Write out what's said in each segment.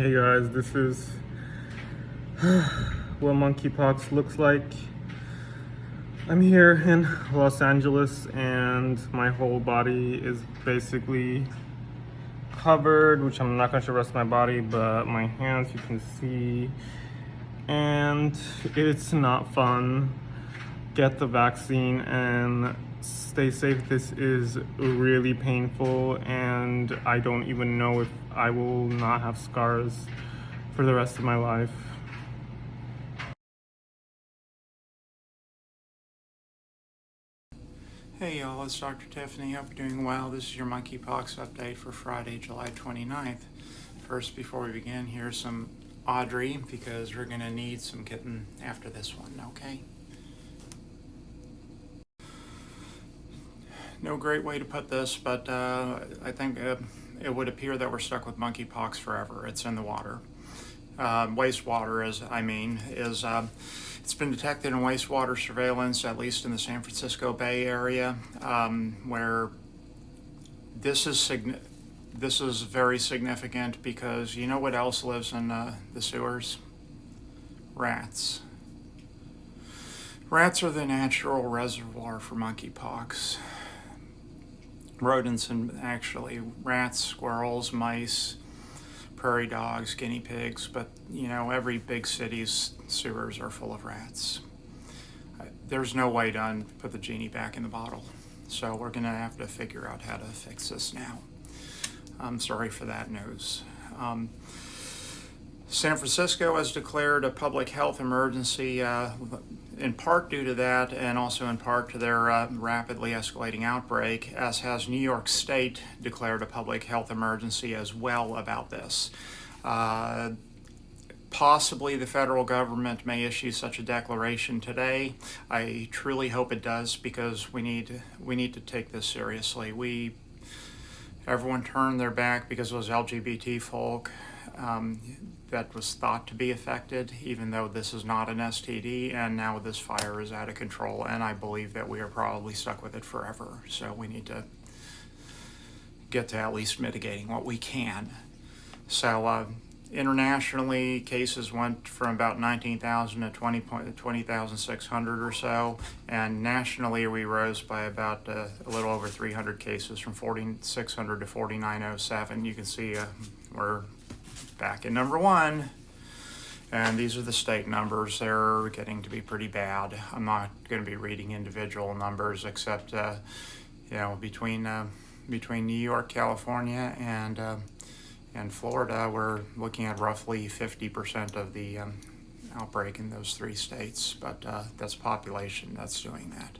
Hey guys, this is what monkeypox looks like. I'm here in Los Angeles and my whole body is basically covered, which I'm not going to show the rest of my body, but my hands you can see, and it's not fun. Get the vaccine and stay safe. This is really painful and I don't even know if I will not have scars for the rest of my life. Hey y'all, it's Dr. Tiffany. Hope you're doing well. This is your monkeypox update for Friday, July 29th. First, before we begin, here's some Audrey because we're going to need some kitten after this one, okay? No great way to put this, but I think it would appear that we're stuck with monkeypox forever. It's in the water. Wastewater, it's been detected in wastewater surveillance, at least in the San Francisco Bay Area, where this is very significant because you know what else lives in the sewers? Rats. Rats are the natural reservoir for monkeypox. Rodents, and actually rats, squirrels, mice, prairie dogs, guinea pigs, but you know, every big city's sewers are full of rats. There's no way to put the genie back in the bottle, so we're gonna have to figure out how to fix this now. I'm sorry for that news. San Francisco has declared a public health emergency in part due to that and also in part to their rapidly escalating outbreak, as has New York State declared a public health emergency as well about this. Possibly the federal government may issue such a declaration today. I truly hope it does because we need to take this seriously. Everyone turned their back because it was LGBT folk that was thought to be affected, even though this is not an STD, and now this fire is out of control, and I believe that we are probably stuck with it forever. So we need to get to at least mitigating what we can. So internationally, cases went from about 19,000 to 20,600 or so, and nationally we rose by about a little over 300 cases, from 4,600 to 4,907. You can see we're back in number one, and these are the state numbers. They're getting to be pretty bad. I'm not going to be reading individual numbers, except you know, between New York, California, and Florida, we're looking at roughly 50% of the outbreak in those three states, but that's population that's doing that.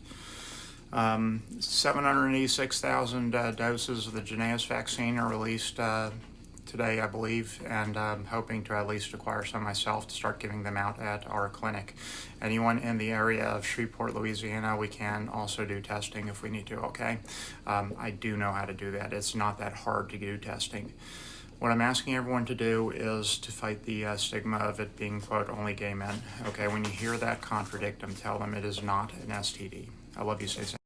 786,000 doses of the Jynneos vaccine are released today, I believe, and I'm hoping to at least acquire some myself to start giving them out at our clinic. Anyone in the area of Shreveport, Louisiana, we can also do testing if we need to, okay? I do know how to do that. It's not that hard to do testing. What I'm asking everyone to do is to fight the stigma of it being, quote, only gay men, okay? When you hear that, contradict them. Tell them it is not an STD. I love you, stay safe.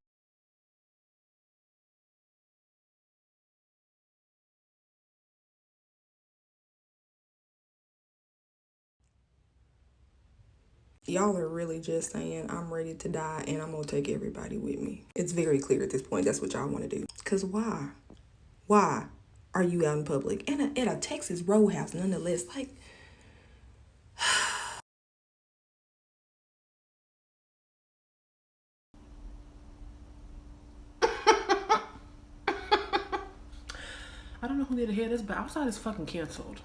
Y'all are really just saying I'm ready to die and I'm gonna take everybody with me. It's very clear at this point that's what y'all want to do. Because why? Why are you out in public? And at a Texas roadhouse, nonetheless. Like, I don't know who need to hear this, but outside is fucking canceled.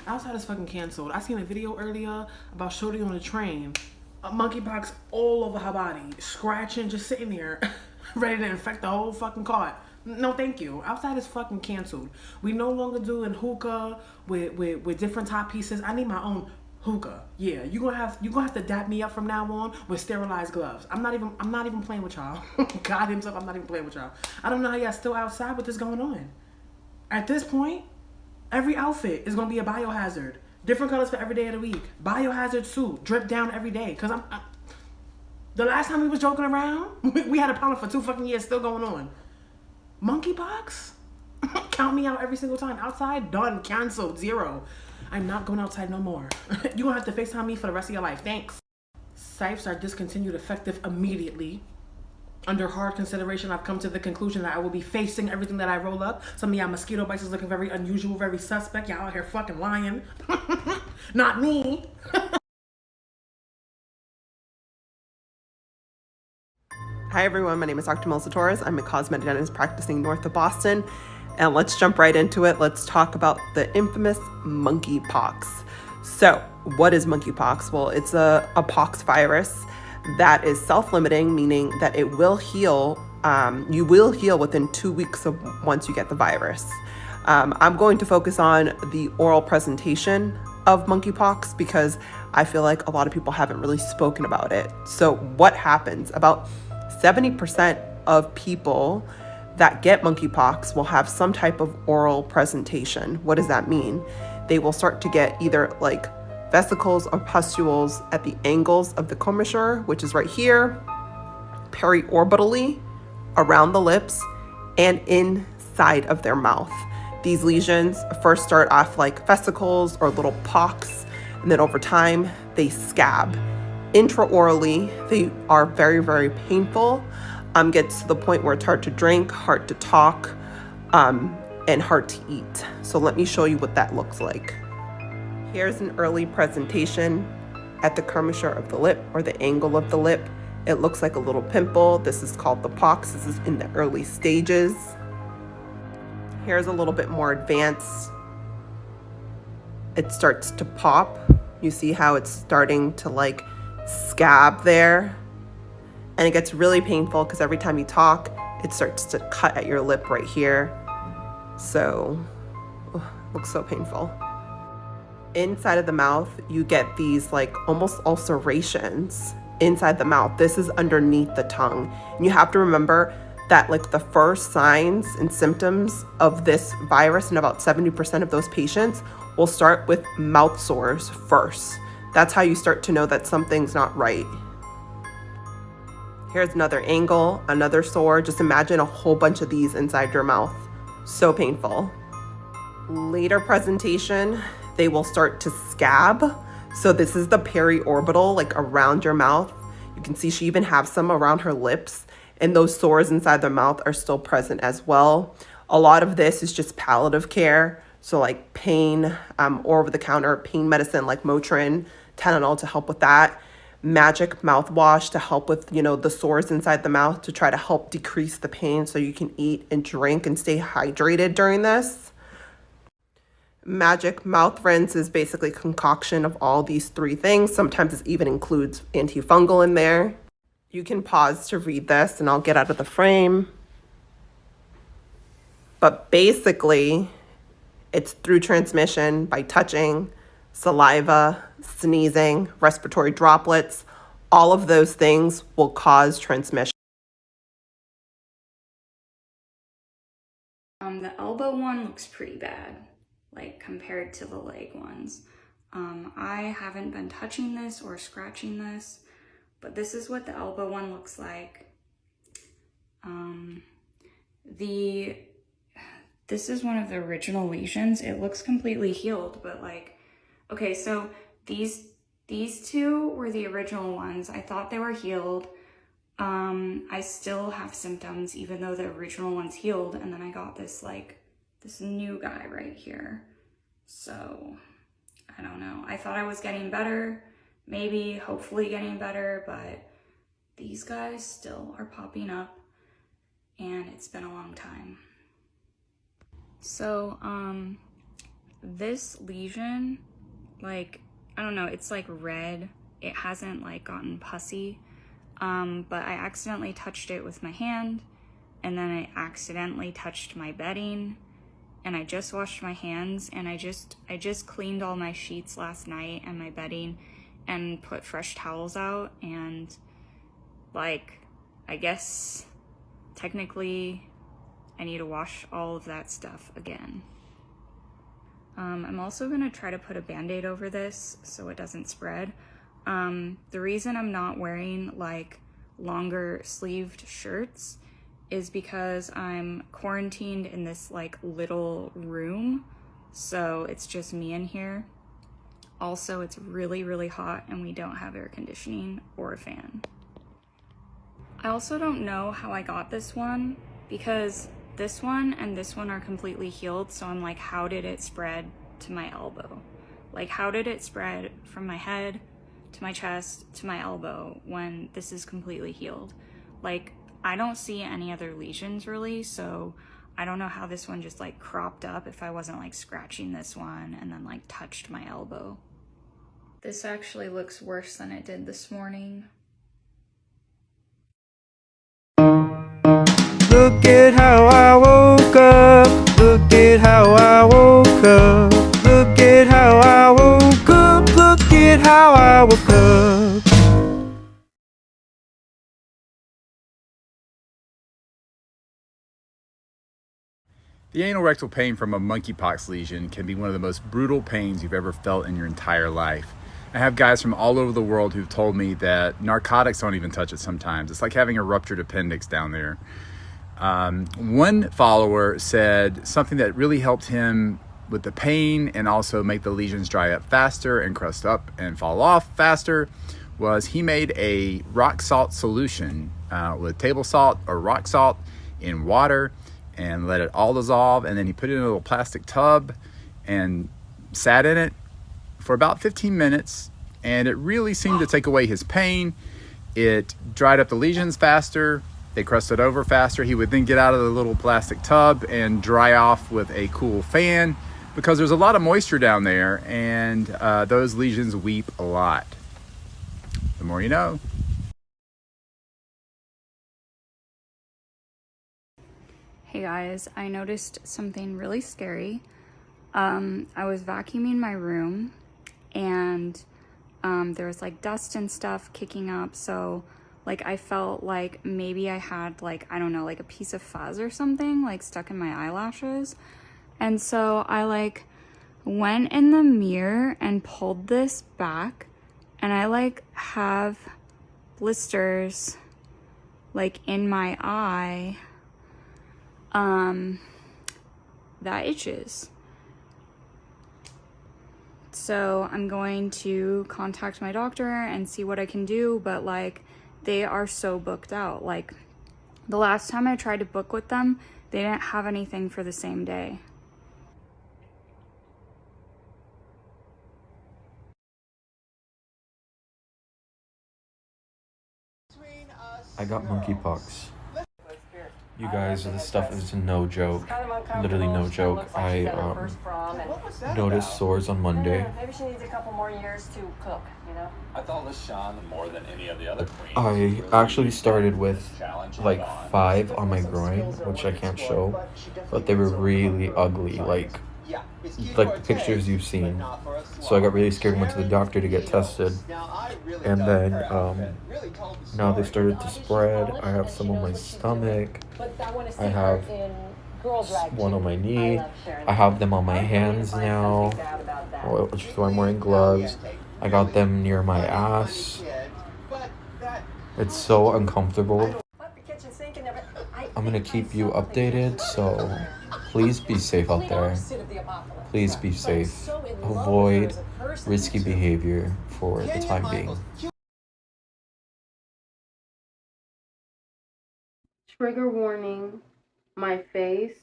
Outside is fucking canceled. I seen a video earlier about Shorty on a train. Monkeypox all over her body. Scratching, just sitting there, ready to infect the whole fucking cart. No, thank you. Outside is fucking canceled. We no longer doing hookah with different top pieces. I need my own hookah. Yeah, you gonna have to dap me up from now on with sterilized gloves. I'm not even playing with y'all. God himself, I'm not even playing with y'all. I don't know how y'all still outside with this going on. At this point, every outfit is gonna be a biohazard. Different colors for every day of the week. Biohazard suit, drip down every day. Cause the last time we was joking around, we had a problem for 2 fucking years, still going on. Monkeypox? Count me out every single time. Outside, done, canceled, 0. I'm not going outside no more. You're gonna have to FaceTime me for the rest of your life. Thanks. Sipes are discontinued effective immediately. Under hard consideration, I've come to the conclusion that I will be facing everything that I roll up. Some of y'all mosquito bites is looking very unusual, very suspect. Y'all out here fucking lying. Not me. Hi everyone, my name is Dr. Melissa Torres. I'm a cosmetic dentist practicing north of Boston. And let's jump right into it. Let's talk about the infamous monkeypox. So what is monkeypox? Well, it's a pox virus that is self-limiting, meaning that it will heal. You will heal within 2 weeks of once you get the virus. I'm going to focus on the oral presentation of monkeypox because I feel like a lot of people haven't really spoken about it. So what happens? About 70% of people that get monkeypox will have some type of oral presentation. What does that mean? They will start to get either like vesicles or pustules at the angles of the commissure, which is right here, periorbitally, around the lips, and inside of their mouth. These lesions first start off like vesicles or little pocks, and then over time, they scab. Intraorally, they are very, very painful. Gets to the point where it's hard to drink, hard to talk, and hard to eat. So let me show you what that looks like. Here's an early presentation at the commissure of the lip or the angle of the lip. It looks like a little pimple. This is called the pox. This is in the early stages. Here's a little bit more advanced. It starts to pop. You see how it's starting to like scab there. And it gets really painful because every time you talk, it starts to cut at your lip right here. So, looks so painful. Inside of the mouth, you get these like almost ulcerations inside the mouth. This is underneath the tongue. And you have to remember that like the first signs and symptoms of this virus in about 70% of those patients will start with mouth sores first. That's how you start to know that something's not right. Here's another angle, another sore. Just imagine a whole bunch of these inside your mouth. So painful. Later presentation, they will start to scab. So this is the periorbital, like around your mouth. You can see she even has some around her lips, and those sores inside the mouth are still present as well. A lot of this is just palliative care. So like pain, or over-the-counter pain medicine like Motrin, Tylenol to help with that. Magic mouthwash to help with, the sores inside the mouth to try to help decrease the pain so you can eat and drink and stay hydrated during this. Magic mouth rinse is basically a concoction of all these three things. Sometimes it even includes antifungal in there. You can pause to read this and I'll get out of the frame. But basically, it's through transmission by touching, saliva, sneezing, respiratory droplets. All of those things will cause transmission. The elbow one looks pretty bad, like compared to the leg ones. I haven't been touching this or scratching this, but this is what the elbow one looks like. This is one of the original lesions. It looks completely healed, but like, okay, so these two were the original ones. I thought they were healed. I still have symptoms even though the original one's healed, and then I got this new guy right here. So I don't know. I thought I was getting better, maybe hopefully getting better, but these guys still are popping up and it's been a long time. So this lesion, like, I don't know, it's like red. It hasn't like gotten pussy, but I accidentally touched it with my hand, and then I accidentally touched my bedding, and I just washed my hands, and I just cleaned all my sheets last night and my bedding and put fresh towels out, and like, I guess technically I need to wash all of that stuff again. I'm also gonna try to put a Band-Aid over this so it doesn't spread. The reason I'm not wearing like longer sleeved shirts is because I'm quarantined in this like little room. So it's just me in here Also, it's really, really hot and we don't have air conditioning or a fan. I also don't know how I got this one because this one and this one are completely healed. So I'm like, how did it spread to my elbow? Like, how did it spread from my head to my chest to my elbow when this is completely healed? Like, I don't see any other lesions really, so I don't know how this one just like cropped up if I wasn't like scratching this one and then like touched my elbow. This actually looks worse than it did this morning. Look at how I woke up. Look at how I woke up. Look at how I woke up. Look at how I woke up. The anal rectal pain from a monkeypox lesion can be one of the most brutal pains you've ever felt in your entire life. I have guys from all over the world who've told me that narcotics don't even touch it sometimes. It's like having a ruptured appendix down there. One follower said something that really helped him with the pain and also make the lesions dry up faster and crust up and fall off faster was he made a rock salt solution with table salt or rock salt in water and let it all dissolve, and then he put it in a little plastic tub and sat in it for about 15 minutes, and it really seemed to take away his pain. It dried up the lesions faster, they crusted over faster. He would then get out of the little plastic tub and dry off with a cool fan because there's a lot of moisture down there, and those lesions weep a lot. The more you know. Hey guys, I noticed something really scary. I was vacuuming my room and there was like dust and stuff kicking up, so like I felt like maybe I had like, I don't know, like a piece of fuzz or something like stuck in my eyelashes. And so I like went in the mirror and pulled this back, and I like have blisters like in my eye that itches. So I'm going to contact my doctor and see what I can do, but like they are so booked out. Like the last time I tried to book with them, they didn't have anything for the same day. I got monkeypox. You guys, this stuff is no joke. Literally no joke. I noticed sores on Monday. Maybe she needs a couple more years to cook, you know? I thought this shone more than any of the other queens. I actually started with like 5 on my groin, which I can't show, but they were really ugly, like the pictures you've seen. So I got really scared and went to the doctor to get tested, and then now they started to spread. I have some on my stomach, I have one on my knee, I have them on my hands now, which is why I'm wearing gloves. I got them near my ass. It's so uncomfortable. I'm gonna keep you updated, so please be safe out there. Please be safe. Avoid risky behavior for the time being. Trigger warning, my face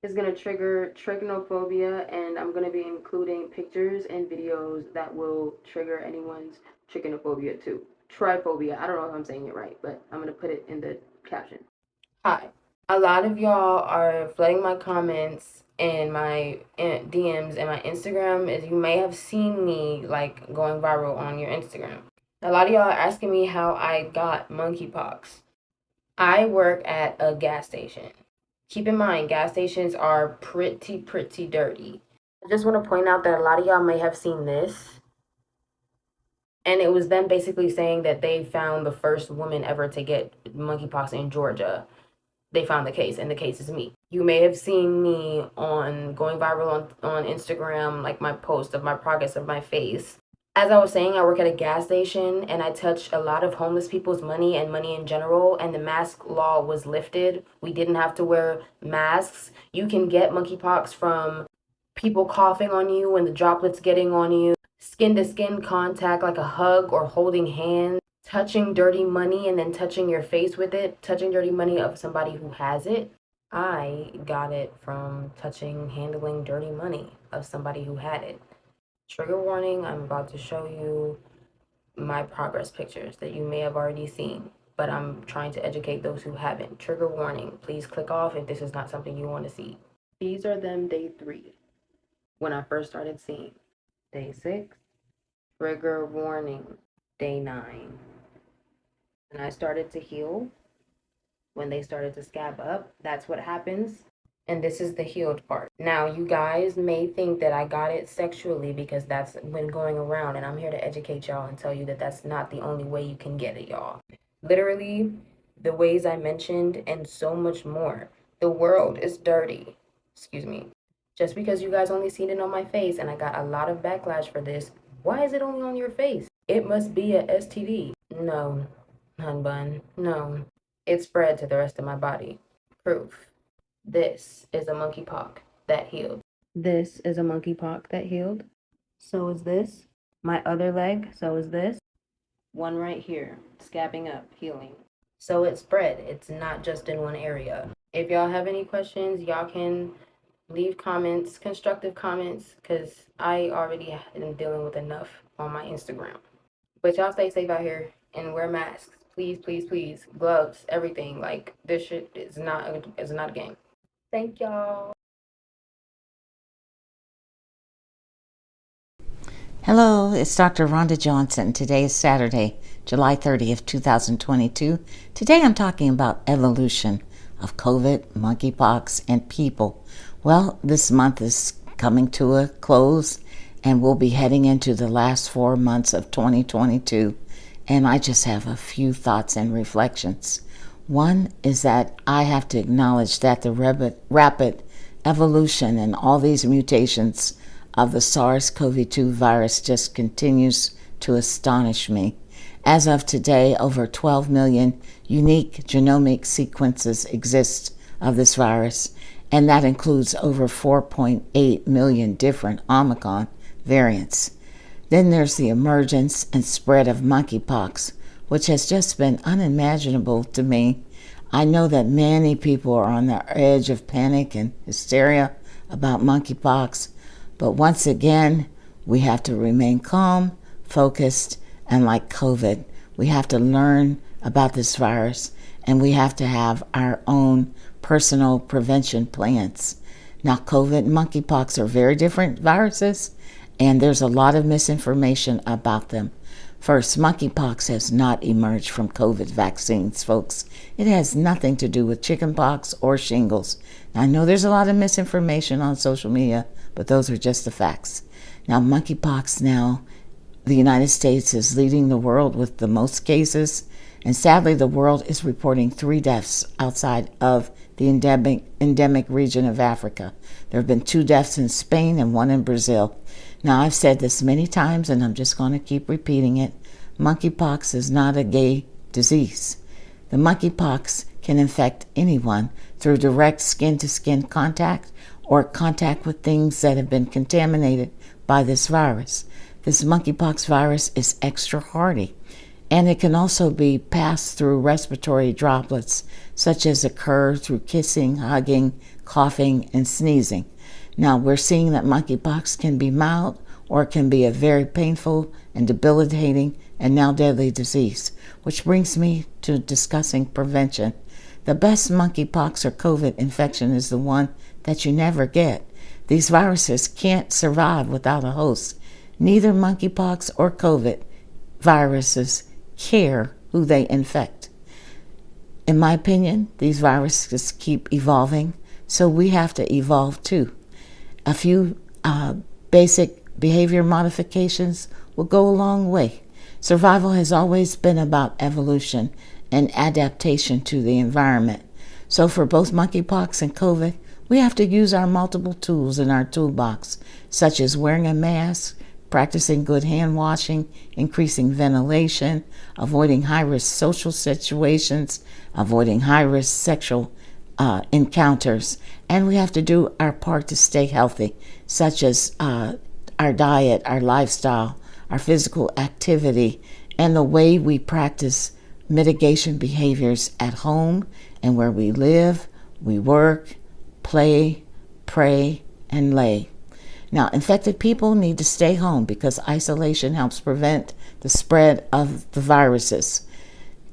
is going to trigger trichinophobia, and I'm going to be including pictures and videos that will trigger anyone's trichinophobia too. Triphobia, I don't know if I'm saying it right, but I'm going to put it in the caption. Hi, a lot of y'all are flooding my comments and my DMs and my Instagram, as you may have seen me like going viral on your Instagram. A lot of y'all are asking me how I got monkeypox. I work at a gas station. Keep in mind, gas stations are pretty dirty. I just want to point out that a lot of y'all may have seen this. And it was them basically saying that they found the first woman ever to get monkeypox in Georgia. They found the case, and the case is me. You may have seen me on going viral on Instagram, like my post of my progress of my face. As I was saying, I work at a gas station, and I touch a lot of homeless people's money and money in general, and the mask law was lifted. We didn't have to wear masks. You can get monkeypox from people coughing on you and the droplets getting on you. skin-to-skin contact, like a hug or holding hands, touching dirty money and then touching your face with it, touching dirty money of somebody who has it. I got it from handling dirty money of somebody who had it. Trigger warning, I'm about to show you my progress pictures that you may have already seen, but I'm trying to educate those who haven't. Trigger warning, please click off if this is not something you want to see. These are them day 3, when I first started seeing. Day 6, trigger warning, day 9. And I started to heal. When they started to scab up, that's what happens. And this is the healed part. Now, you guys may think that I got it sexually because that's been going around, and I'm here to educate y'all and tell you that that's not the only way you can get it, y'all. Literally, the ways I mentioned and so much more. The world is dirty. Excuse me. Just because you guys only seen it on my face, and I got a lot of backlash for this, why is it only on your face? It must be a STD. No, hun bun, no. It spread to the rest of my body. Proof. This is a monkeypox that healed. This is a monkeypox that healed. So is this. My other leg, so is this. One right here, scabbing up, healing. So it spread. It's not just in one area. If y'all have any questions, y'all can leave comments, constructive comments, because I already am dealing with enough on my Instagram. But y'all stay safe out here and wear masks. Please, please, please. Gloves, everything. Like, this shit is not a game. Thank y'all. Hello, it's Dr. Rhonda Johnson. Today is Saturday, July 30th, 2022. Today I'm talking about evolution of COVID, monkeypox, and people. Well, this month is coming to a close, and we'll be heading into the last 4 months of 2022. And I just have a few thoughts and reflections. One is that I have to acknowledge that the rapid evolution and all these mutations of the SARS-CoV-2 virus just continues to astonish me. As of today, over 12 million unique genomic sequences exist of this virus, and that includes over 4.8 million different Omicron variants. Then there's the emergence and spread of monkeypox, which has just been unimaginable to me. I know that many people are on the edge of panic and hysteria about monkeypox, but once again, we have to remain calm, focused, and like COVID, we have to learn about this virus, and we have to have our own personal prevention plans. Now, COVID and monkeypox are very different viruses, and there's a lot of misinformation about them. First, monkeypox has not emerged from COVID vaccines, folks. It has nothing to do with chickenpox or shingles. Now, I know there's a lot of misinformation on social media, but those are just the facts. Now, monkeypox now, the United States is leading the world with the most cases, and sadly, the world is reporting 3 deaths outside of the endemic region of Africa. There have been 2 deaths in Spain and 1 in Brazil. Now, I've said this many times, and I'm just going to keep repeating it. Monkeypox is not a gay disease. The monkeypox can infect anyone through direct skin-to-skin contact or contact with things that have been contaminated by this virus. This monkeypox virus is extra hardy, and it can also be passed through respiratory droplets, such as occur through kissing, hugging, coughing, and sneezing. Now, we're seeing that monkeypox can be mild or it can be a very painful and debilitating and now deadly disease, which brings me to discussing prevention. The best monkeypox or COVID infection is the one that you never get. These viruses can't survive without a host. Neither monkeypox or COVID viruses care who they infect. In my opinion, these viruses keep evolving, so we have to evolve too. A few basic behavior modifications will go a long way. Survival has always been about evolution and adaptation to the environment. So for both monkeypox and COVID, we have to use our multiple tools in our toolbox, such as wearing a mask, practicing good hand washing, increasing ventilation, avoiding high-risk social situations, avoiding high-risk sexual encounters, and we have to do our part to stay healthy, such as our our diet, our lifestyle, our physical activity, and the way we practice mitigation behaviors at home and where we live, we work, play, pray, and lay. Now, infected people need to stay home because isolation helps prevent the spread of the viruses.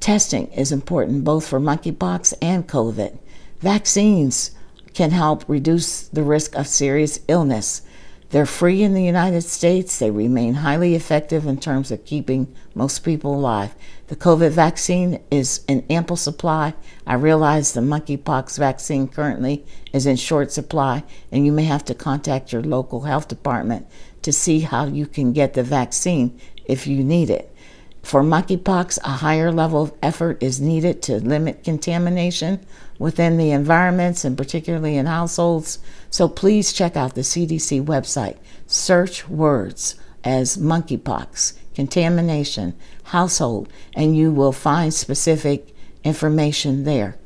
Testing is important both for monkeypox and COVID. Vaccines can help reduce the risk of serious illness. They're free in the United States. They remain highly effective in terms of keeping most people alive. The COVID vaccine is in ample supply. I realize the monkeypox vaccine currently is in short supply, and you may have to contact your local health department to see how you can get the vaccine if you need it. For monkeypox, a higher level of effort is needed to limit contamination within the environments and particularly in households. So please check out the CDC website. Search words as monkeypox, contamination, household, and you will find specific information there.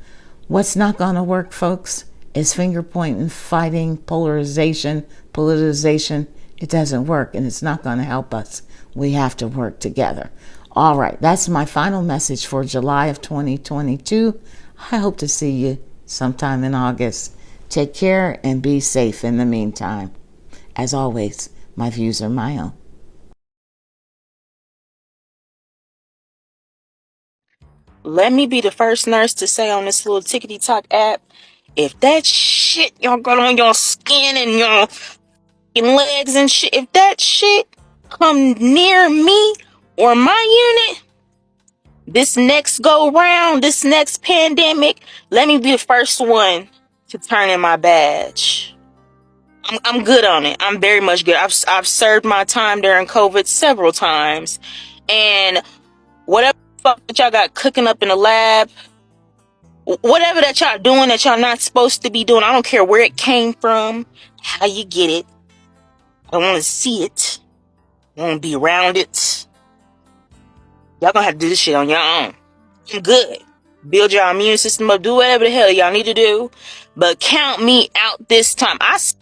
What's not going to work, folks, is finger pointing, fighting, polarization, politicization. It doesn't work, and it's not going to help us. We have to work together. All right, that's my final message for July of 2022. I hope to see you sometime in August. Take care and be safe in the meantime. As always, my views are my own. Let me be the first nurse to say on this little Tickety Talk app, if that shit y'all got on your skin and your legs and shit, if that shit come near me or my unit, this next go round, this next pandemic, let me be the first one to turn in my badge. I'm good on it. I'm very much good. I've served my time during COVID several times, and whatever the fuck that y'all got cooking up in the lab, whatever that y'all doing that y'all not supposed to be doing, I don't care where it came from, how you get it. I don't want to see it. I want to be around it. Y'all gonna have to do this shit on your own. I'm good. Build your immune system up. Do whatever the hell y'all need to do. But count me out this time. I saw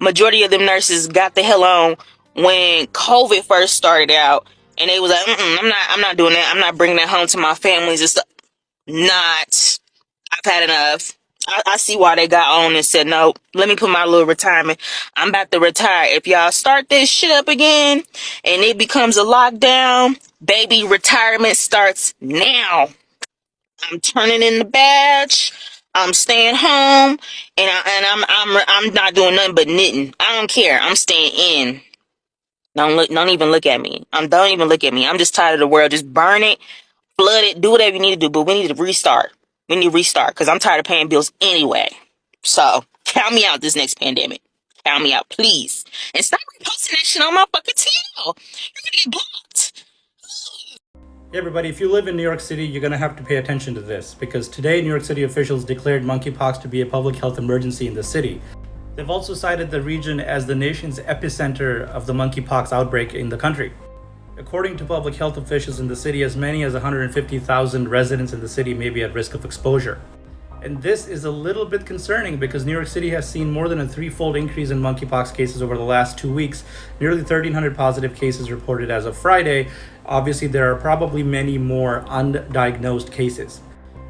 majority of them nurses got the hell on when COVID first started out. And they was like, I'm not doing that. I'm not bringing that home to my families and stuff. I've had enough. I see why they got on and said, no, let me put my little retirement. I'm about to retire. If y'all start this shit up again and it becomes a lockdown, baby, retirement starts now. I'm turning in the badge. I'm staying home, and I'm not doing nothing but knitting. I don't care. I'm staying in. Don't even look at me. Don't even look at me. I'm just tired of the world. Just burn it, flood it, do whatever you need to do. But we need to restart. We need to restart because I'm tired of paying bills anyway. So count me out this next pandemic. Count me out, please. And stop reposting that shit on my fucking TL. You're gonna get blocked. Hey everybody, if you live in New York City, you're going to have to pay attention to this because today New York City officials declared monkeypox to be a public health emergency in the city. They've also cited the region as the nation's epicenter of the monkeypox outbreak in the country. According to public health officials in the city, as many as 150,000 residents in the city may be at risk of exposure. And this is a little bit concerning because New York City has seen more than a threefold increase in monkeypox cases over the last 2 weeks. Nearly 1,300 positive cases reported as of Friday. Obviously, there are probably many more undiagnosed cases.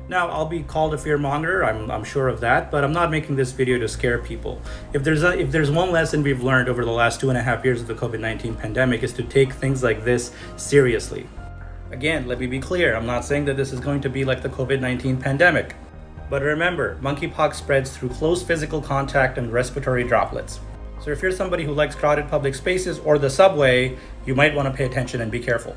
Now, I'll be called a fearmonger, I'm sure of that, but I'm not making this video to scare people. If there's one lesson we've learned over the last 2.5 years of the COVID-19 pandemic is to take things like this seriously. Again, let me be clear, I'm not saying that this is going to be like the COVID-19 pandemic. But remember, monkeypox spreads through close physical contact and respiratory droplets. So if you're somebody who likes crowded public spaces or the subway, you might want to pay attention and be careful.